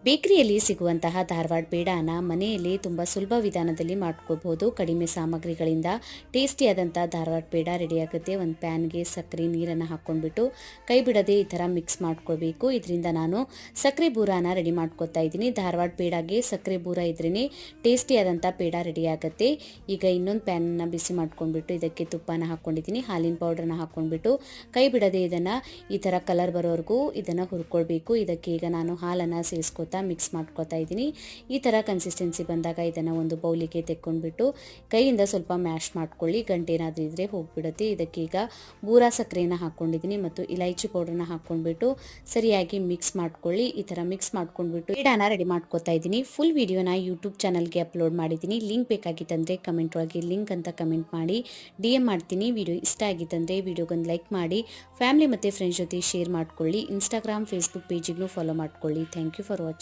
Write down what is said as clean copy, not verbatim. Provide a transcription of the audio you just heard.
ಬೇಕರಿಯಲ್ಲಿ ಸಿಗುವಂತಹ ಧಾರವಾಡ ಪೇಡಾನ ಮನೆಯಲ್ಲಿ ತುಂಬ ಸುಲಭ ವಿಧಾನದಲ್ಲಿ ಮಾಡ್ಕೋಬಹುದು. ಕಡಿಮೆ ಸಾಮಗ್ರಿಗಳಿಂದ ಟೇಸ್ಟಿಯಾದಂಥ ಧಾರವಾಡ ಪೇಡ ರೆಡಿ ಆಗುತ್ತೆ. ಒಂದು ಪ್ಯಾನ್ಗೆ ಸಕ್ಕರೆ ನೀರನ್ನು ಹಾಕ್ಕೊಂಡ್ಬಿಟ್ಟು ಕೈ ಬಿಡದೆ ಈ ಥರ ಮಿಕ್ಸ್ ಮಾಡ್ಕೋಬೇಕು. ಇದರಿಂದ ನಾನು ಸಕ್ಕರೆ ಬೂರಾನ ರೆಡಿ ಮಾಡ್ಕೋತಾ ಇದ್ದೀನಿ. ಧಾರವಾಡ ಪೇಡಾಗೆ ಸಕ್ಕರೆ ಬೂರ ಇದ್ರೇ ಟೇಸ್ಟಿಯಾದಂಥ ಪೇಡ ರೆಡಿ ಆಗುತ್ತೆ. ಈಗ ಇನ್ನೊಂದು ಪ್ಯಾನನ್ನು ಬಿಸಿ ಮಾಡ್ಕೊಂಡ್ಬಿಟ್ಟು ಇದಕ್ಕೆ ತುಪ್ಪನ ಹಾಕ್ಕೊಂಡಿದ್ದೀನಿ, ಹಾಲಿನ ಪೌಡ್ರನ್ನ ಹಾಕ್ಕೊಂಡ್ಬಿಟ್ಟು ಕೈ ಬಿಡದೆ ಇದನ್ನು ಈ ಥರ ಕಲರ್ ಬರೋವರೆಗೂ ಇದನ್ನು ಹುರ್ಕೊಳ್ಬೇಕು. ಇದಕ್ಕೆ ಈಗ ನಾನು ಹಾಲನ್ನು ಸೇರಿಸ್ಕೊತಾ ಮಿಕ್ಸ್ ಮಾಡ್ಕೊತಾ ಇದ್ದೀನಿ. ಈ ಥರ ಕನ್ಸಿಸ್ಟೆನ್ಸಿ ಬಂದಾಗ ಇದನ್ನು ಒಂದು ಬೌಲಿಗೆ ತೆಕ್ಕೊಂಡ್ಬಿಟ್ಟು ಕೈಯಿಂದ ಸ್ವಲ್ಪ ಮ್ಯಾಶ್ ಮಾಡ್ಕೊಳ್ಳಿ. ಗಂಟೇನಾದರೂ ಇದ್ದರೆ ಹೋಗ್ಬಿಡುತ್ತೆ. ಇದಕ್ಕೆ ಈಗ ಬೂರಾ ಸಕ್ಕರೆಯನ್ನು ಹಾಕ್ಕೊಂಡಿದ್ದೀನಿ ಮತ್ತು ಇಲೈಚಿ ಪೌಡ್ರನ್ನ ಹಾಕ್ಕೊಂಡ್ಬಿಟ್ಟು ಸರಿಯಾಗಿ ಮಿಕ್ಸ್ ಮಾಡ್ಕೊಳ್ಳಿ. ಈ ಥರ ಮಿಕ್ಸ್ ಮಾಡ್ಕೊಂಡ್ಬಿಟ್ಟು ಪೇಡಾನ ರೆಡಿ ಮಾಡ್ಕೊತಾ ಇದ್ದೀನಿ. ಫುಲ್ ವಿಡಿಯೋನ ಯೂಟ್ಯೂಬ್ ಚಾನಲ್ಗೆ ಅಪ್ಲೋಡ್ ಮಾಡಿದ್ದೀನಿ. ಲಿಂಕ್ ಬೇಕಾಗಿತ್ತಂದರೆ ಕಮೆಂಟ್ ಒಳಗೆ ಲಿಂಕ್ ಅಂತ ಕಮೆಂಟ್ ಮಾಡಿ DM ಮಾಡ್ತೀನಿ. ವಿಡಿಯೋ ಇಷ್ಟ ಆಗಿತ್ತಂದರೆ ವಿಡಿಯೋಗೊಂದು ಲೈಕ್ ಮಾಡಿ, ಫ್ಯಾಮಿಲಿ ಮತ್ತು ಫ್ರೆಂಡ್ಸ್ ಜೊತೆ ಶೇರ್ ಮಾಡ್ಕೊಳ್ಳಿ. ಇನ್ಸ್ಟಾಗ್ರಾಮ್ ಫೇಸ್ಬುಕ್ ಪೇಜಿಗೂ ಫಾಲೋ ಮಾಡ್ಕೊಳ್ಳಿ. Thank you for watching.